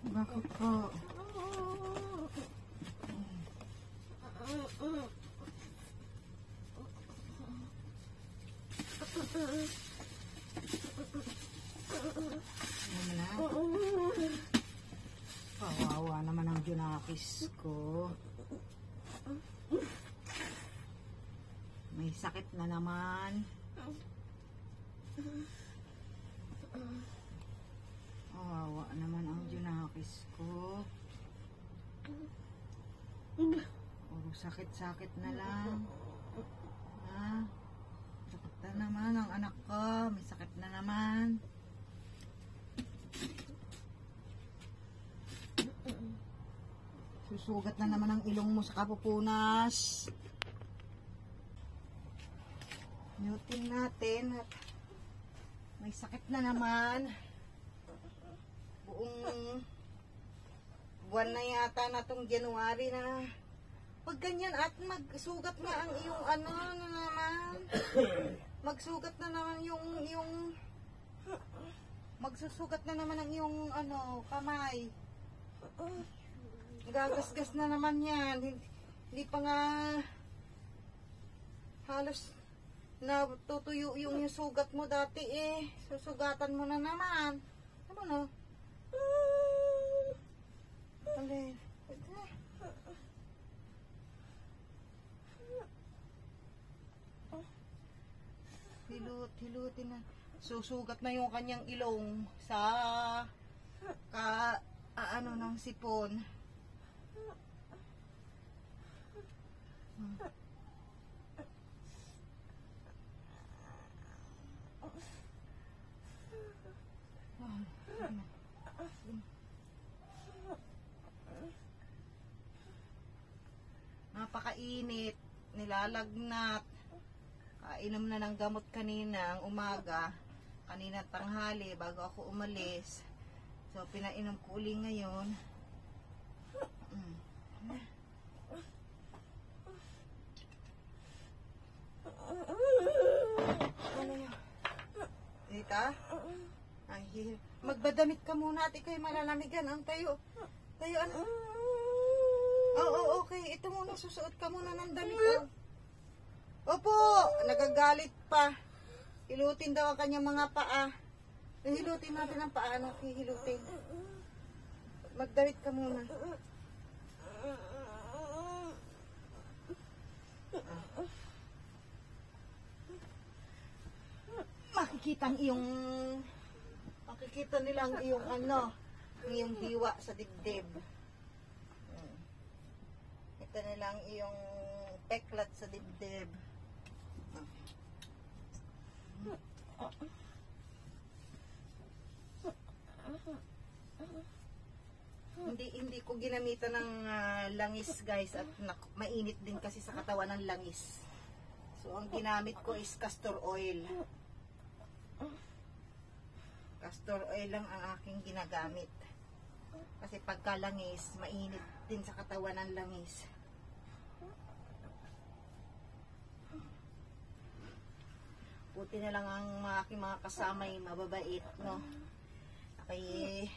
Bakit po? Kawawa naman ang junakis ko. May sakit na naman. Kawawa naman ang junakis ko. Puro sakit-sakit na lang. Ha? Sakit na naman ang anak ko. May sakit na naman. Susugat na naman ang ilong mo sa kapupunas. Nutin natin at may sakit na naman. Buong buwan na yata na itong January na pag ganyan at magsugat na ang iyong ano na naman. Magsugat na naman yung magsusugat na naman ang iyong ano kamay. Gagasgas na naman yan. Hindi pa nga halos na tutuyo yung sugat mo dati eh. Susugatan mo na naman. Ano no? Alin? Hilutin na. Susugat na yung kanyang ilong sa ano ng sipon. Napakainit, nilalagnat. Kainom na ng gamot kanina ang umaga, kanina tanghali bago ako umalis. So pinainom ko uli ngayon. Ano yun? Dita? Ay, magbadamit ka muna at ikaw'y malalamigan ang tayo. Tayo ano? Oo, okay. Ito muna, susuot ka muna ng damit. Opo, nagagalit pa. Hilutin daw ang kanyang mga paa. Hilutin natin ang paa. Ano, hilutin. Magdamit ka muna. Makikita nilang iyong ano, iyong hiwa sa dibdib. Kita nilang iyong peklat sa dibdib. Hindi ko ginamitan ng langis guys at mainit din kasi sa katawan ng langis. So ang ginamit ko is castor oil. Castor oil lang ang aking ginagamit. Kasi pagka langis, mainit din sa katawan ng langis. Buti na lang ang aking mga kasamay mababait, no? Kaya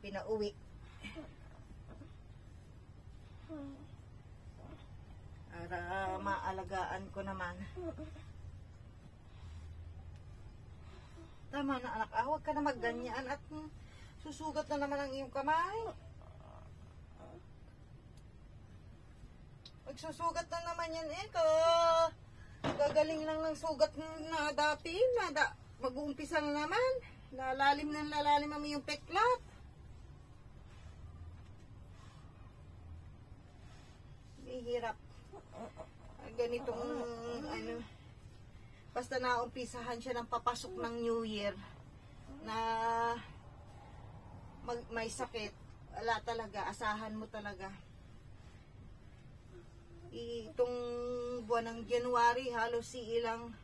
pinauwi. Para maalagaan ko naman. Tama na anak, huwag ka na magganyan at susugat na naman ang iyong kamay. Magsusugat na naman yan eh. Gagaling lang ng sugat na dati. Mag-uumpisa na naman. Lalalim ang iyong peklat. Hirap. Ganitong ano, basta naumpisahan siya ng papasok ng New Year na may sakit, wala talaga, asahan mo talaga. Itong buwan ng January halos ilang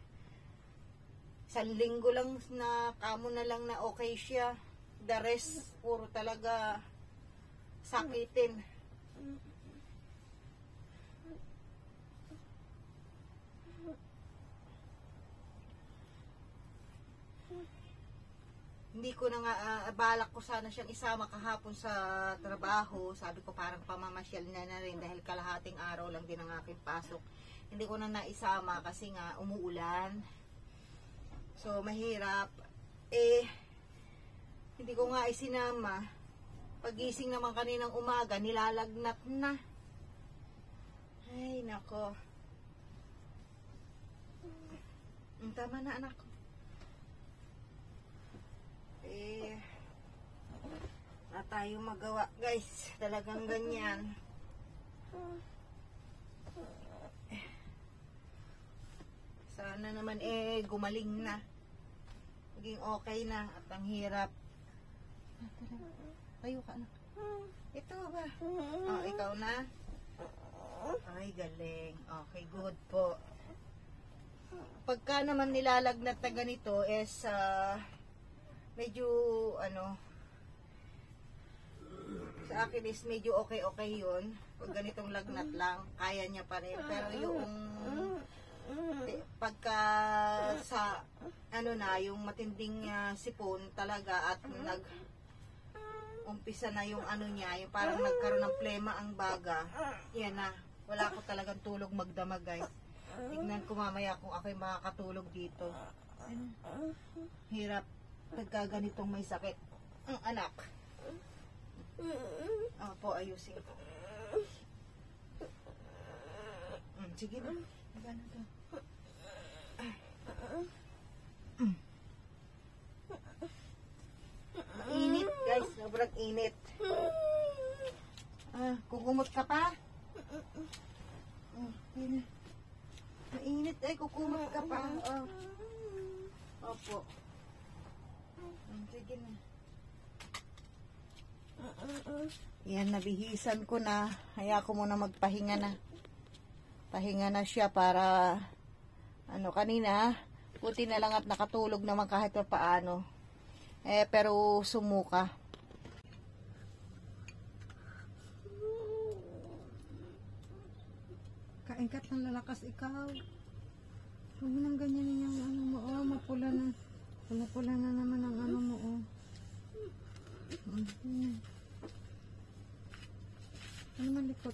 isang linggo lang na kamo na lang na okay siya. The rest puro talaga sakitin. Hindi ko na nga, balak ko sana siyang isama kahapon sa trabaho. Sabi ko parang pamamasyal na rin dahil kalahating araw lang din ang aking pasok. Hindi ko na naisama kasi nga umuulan. So mahirap. Hindi ko nga isinama. Pagising naman kaninang umaga, nilalagnat na. Ay, nako. Tama na, anak. Na tayo magawa, guys. Talagang ganyan. Sana naman gumaling na. Maging okay na. At ang hirap. Tayo ka, anak. Ito ba? Oh, ikaw na? Ay, galing. Okay, good po. Pagka naman nilalagnat na ganito medyo sa akin is medyo okay yun. Pag ganitong lagnat lang, kaya niya pa rin. Pero yung pagka sa yung matinding sipon talaga at umpisa na yung niya, yung parang nagkaroon ng plema ang baga, yan na. Wala ko talagang tulog magdamag, guys. Tignan ko mamaya kung ako'y makakatulog dito. Hirap pagka ganitong may sakit ang anak. Opo, ayusin ko. Sige na. Magana to. Init, guys. Sobrang init. Kukumot ka pa? Mainit kukumot ka pa. Opo. Sige na. Yan, nabihisan ko na. Haya ko muna magpahinga na. Pahinga na siya para kanina, buti na lang at nakatulog naman kahit pa paano. Pero sumuka. Kain ka't ng lalakas ikaw. Huwag mo nang ganyan yung mo. Mapula na. Pula na naman ang mo. Ano man likot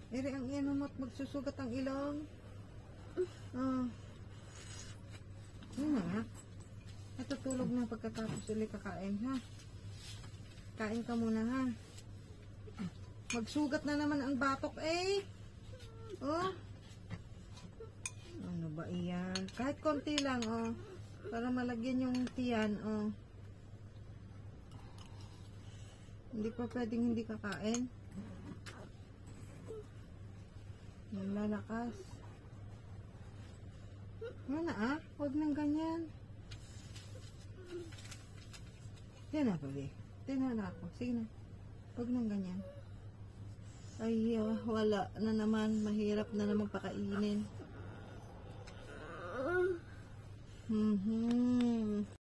Ere ang iyan mo at magsusugat ang ilong. Yun na. Natutulog na pagkatapos ulit kakain, ha? Kain ka muna, ha? Magsugat na naman ang batok, Ano ba iyan? Kahit konti lang, para malagyan yung tiyan, Hindi pa pwedeng hindi kakain. Lalakas. Mana, huwag nang ganyan. Yan na, babe. Tingnan na ako. Sige na. Huwag nang ganyan. Ay, wala na naman. Mahirap na naman pakainin.